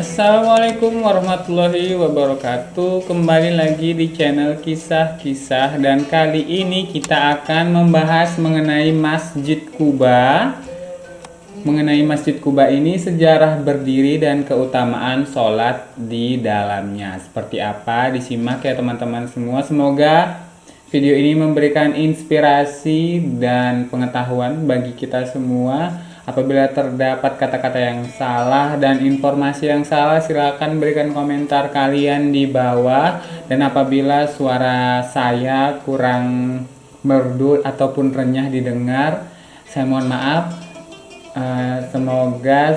Assalamualaikum warahmatullahi wabarakatuh. Kembali lagi di channel Kisah-Kisah, dan kali ini kita akan membahas mengenai Masjid Quba. Mengenai Masjid Quba ini, sejarah berdiri dan keutamaan sholat di dalamnya. Seperti apa? Disimak ya teman-teman semua. Semoga video ini memberikan inspirasi dan pengetahuan bagi kita semua. Apabila terdapat kata-kata yang salah dan informasi yang salah, silakan berikan komentar kalian di bawah. Dan apabila suara saya kurang merdu ataupun renyah didengar, saya mohon maaf. Semoga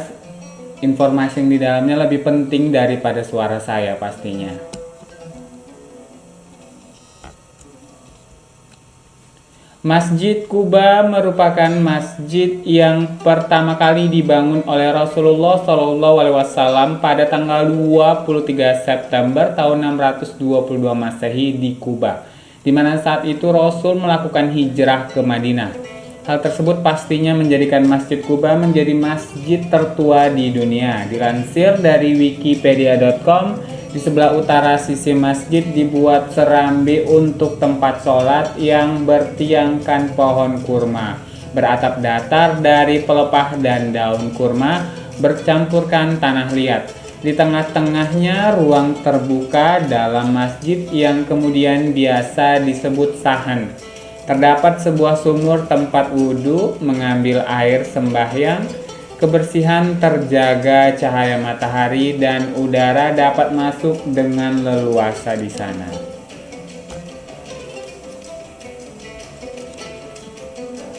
informasi yang di dalamnya lebih penting daripada suara saya pastinya. Masjid Quba merupakan masjid yang pertama kali dibangun oleh Rasulullah SAW pada tanggal 23 September tahun 622 Masehi di Quba, di mana saat itu Rasul melakukan hijrah ke Madinah. Hal tersebut pastinya menjadikan Masjid Quba menjadi masjid tertua di dunia. Dilansir dari wikipedia.com, di sebelah utara sisi masjid dibuat serambi untuk tempat sholat yang bertiangkan pohon kurma beratap datar dari pelepah dan daun kurma bercampurkan tanah liat. Di tengah-tengahnya ruang terbuka dalam masjid yang kemudian biasa disebut sahan. Terdapat sebuah sumur tempat wudhu, mengambil air sembahyang. Kebersihan terjaga, cahaya matahari dan udara dapat masuk dengan leluasa di sana.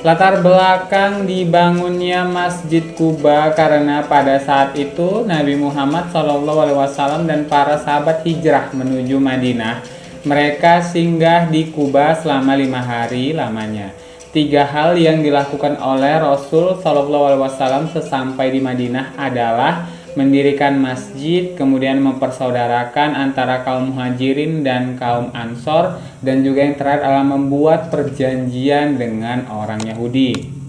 Latar belakang dibangunnya Masjid Quba karena pada saat itu Nabi Muhammad SAW dan para sahabat hijrah menuju Madinah. Mereka singgah di Quba selama 5 hari lamanya. 3 hal yang dilakukan oleh Rasul SAW sesampai di Madinah adalah mendirikan masjid, kemudian mempersaudarakan antara kaum muhajirin dan kaum ansor, dan juga yang terakhir adalah membuat perjanjian dengan orang Yahudi.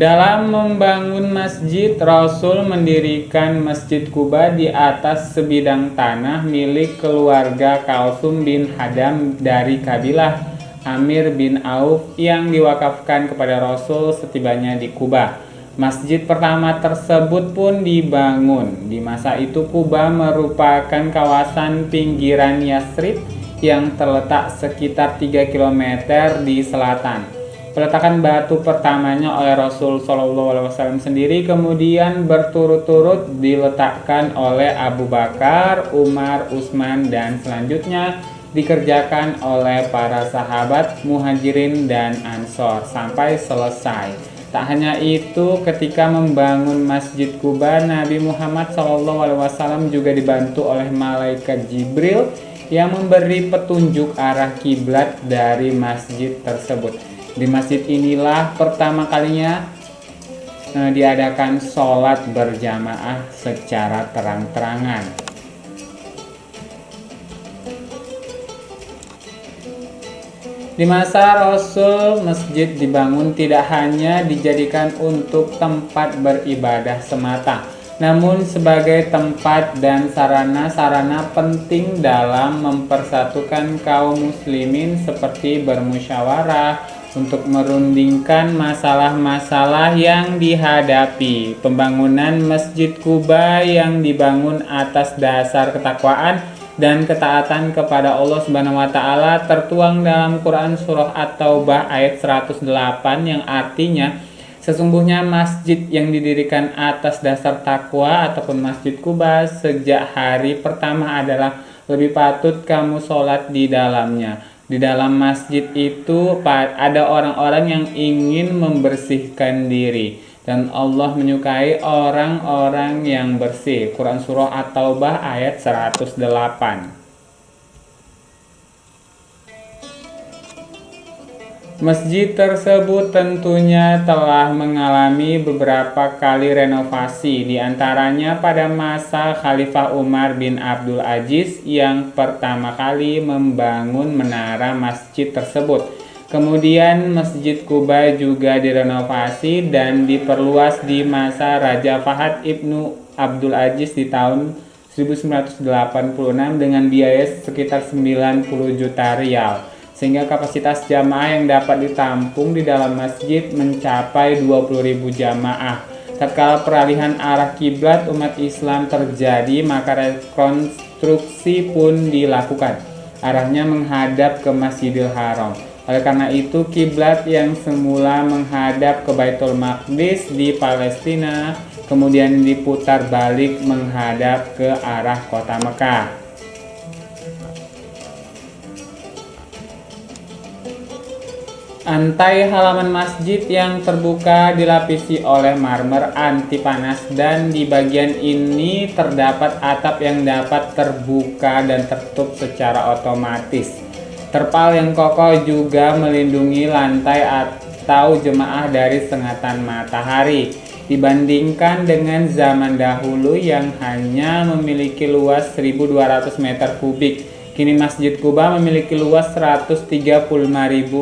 Dalam membangun masjid, Rasul mendirikan Masjid Quba di atas sebidang tanah milik keluarga Kalsum bin Hadam dari kabilah Amir bin Auf yang diwakafkan kepada Rasul setibanya di Quba. Masjid pertama tersebut pun dibangun. Di masa itu Quba merupakan kawasan pinggiran Yasrib yang terletak sekitar 3 km di selatan. Peletakan batu pertamanya oleh Rasul SAW sendiri kemudian berturut-turut diletakkan oleh Abu Bakar, Umar, Utsman, dan selanjutnya dikerjakan oleh para sahabat muhajirin dan ansor sampai selesai. Tak hanya itu, ketika membangun Masjid Quba, Nabi Muhammad SAW juga dibantu oleh malaikat Jibril yang memberi petunjuk arah kiblat dari masjid tersebut. Di masjid inilah pertama kalinya diadakan sholat berjamaah secara terang-terangan. Di masa Rasul, masjid dibangun tidak hanya dijadikan untuk tempat beribadah semata, namun sebagai tempat dan sarana-sarana penting dalam mempersatukan kaum muslimin seperti bermusyawarah untuk merundingkan masalah-masalah yang dihadapi. Pembangunan Masjid Quba yang dibangun atas dasar ketakwaan dan ketaatan kepada Allah Subhanahu wa taala tertuang dalam Quran surah At-Taubah ayat 108 yang artinya, sesungguhnya masjid yang didirikan atas dasar takwa ataupun Masjid Quba sejak hari pertama adalah lebih patut kamu sholat di dalamnya. Di dalam masjid itu ada orang-orang yang ingin membersihkan diri, dan Allah menyukai orang-orang yang bersih. Quran surah At-Taubah ayat 108. Masjid tersebut tentunya telah mengalami beberapa kali renovasi, di antaranya pada masa Khalifah Umar bin Abdul Aziz yang pertama kali membangun menara masjid tersebut. Kemudian Masjid Quba juga direnovasi dan diperluas di masa Raja Fahad Ibnu Abdul Aziz di tahun 1986 dengan biaya sekitar 90 juta rial. Sehingga kapasitas jamaah yang dapat ditampung di dalam masjid mencapai 20.000 jamaah. Tatkala peralihan arah kiblat umat Islam terjadi, maka rekonstruksi pun dilakukan. Arahnya menghadap ke Masjidil Haram. Oleh karena itu, kiblat yang semula menghadap ke Baitul Maqdis di Palestina, kemudian diputar balik menghadap ke arah kota Mekah. Lantai halaman masjid yang terbuka dilapisi oleh marmer anti panas dan di bagian ini terdapat atap yang dapat terbuka dan tertutup secara otomatis. Terpal yang kokoh juga melindungi lantai atau jemaah dari sengatan matahari. Dibandingkan dengan zaman dahulu yang hanya memiliki luas 1.200 meter kubik. Kini Masjid Quba memiliki luas 135.000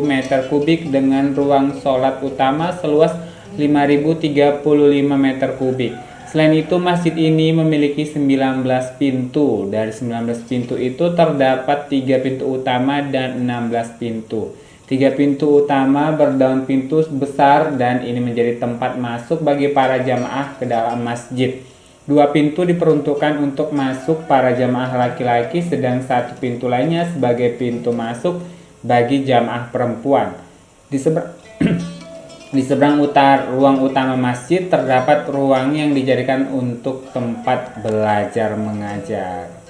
meter kubik dengan ruang sholat utama seluas 5.035 meter kubik. Selain itu, masjid ini memiliki 19 pintu. Dari 19 pintu itu terdapat 3 pintu utama dan 16 pintu. 3 pintu utama berdaun pintu besar dan ini menjadi tempat masuk bagi para jamaah ke dalam masjid. 2 pintu diperuntukkan untuk masuk para jamaah laki-laki, sedang 1 pintu lainnya sebagai pintu masuk bagi jamaah perempuan. Di seberang ruang utama masjid terdapat ruang yang dijadikan untuk tempat belajar mengajar.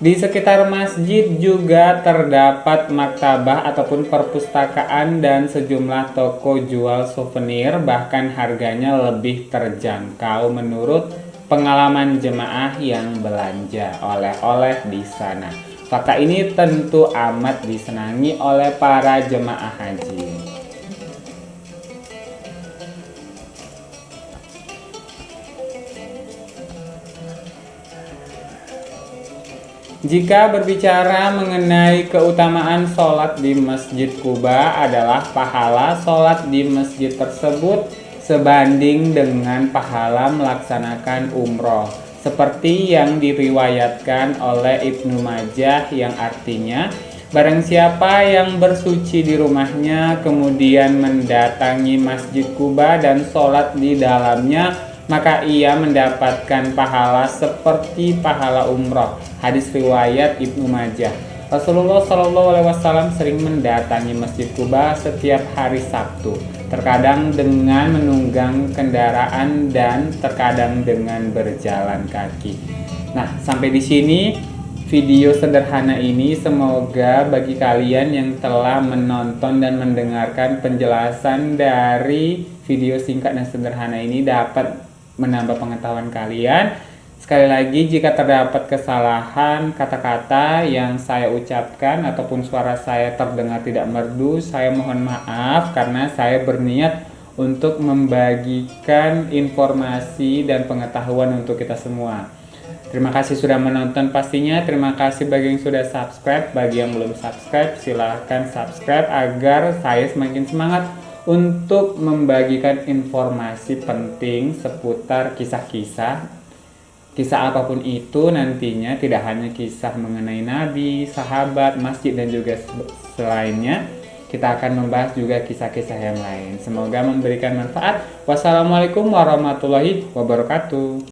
Di sekitar masjid juga terdapat maktabah ataupun perpustakaan dan sejumlah toko jual souvenir, bahkan harganya lebih terjangkau menurut pengalaman jemaah yang belanja oleh-oleh di sana. Fakta ini tentu amat disenangi oleh para jemaah haji. Jika berbicara mengenai keutamaan sholat di Masjid Quba adalah pahala sholat di masjid tersebut sebanding dengan pahala melaksanakan umroh. Seperti yang diriwayatkan oleh Ibnu Majah yang artinya, barang siapa yang bersuci di rumahnya kemudian mendatangi Masjid Quba dan sholat di dalamnya, maka ia mendapatkan pahala seperti pahala umroh. Hadis riwayat Ibnu Majah. Rasulullah SAW sering mendatangi Masjid Quba setiap hari Sabtu, terkadang dengan menunggang kendaraan dan terkadang dengan berjalan kaki. Nah, sampai di sini video sederhana ini. Semoga bagi kalian yang telah menonton dan mendengarkan penjelasan dari video singkat dan sederhana ini dapat menambah pengetahuan kalian. Sekali lagi, jika terdapat kesalahan kata-kata yang saya ucapkan ataupun suara saya terdengar tidak merdu, saya mohon maaf karena saya berniat untuk membagikan informasi dan pengetahuan untuk kita semua. Terima kasih sudah menonton pastinya. Terima kasih bagi yang sudah subscribe. Bagi yang belum subscribe, silahkan subscribe agar saya semakin semangat untuk membagikan informasi penting seputar kisah apapun itu nantinya, tidak hanya kisah mengenai nabi, sahabat, masjid dan juga selainnya. Kita akan membahas juga kisah-kisah yang lain. Semoga memberikan manfaat. Wassalamualaikum warahmatullahi wabarakatuh.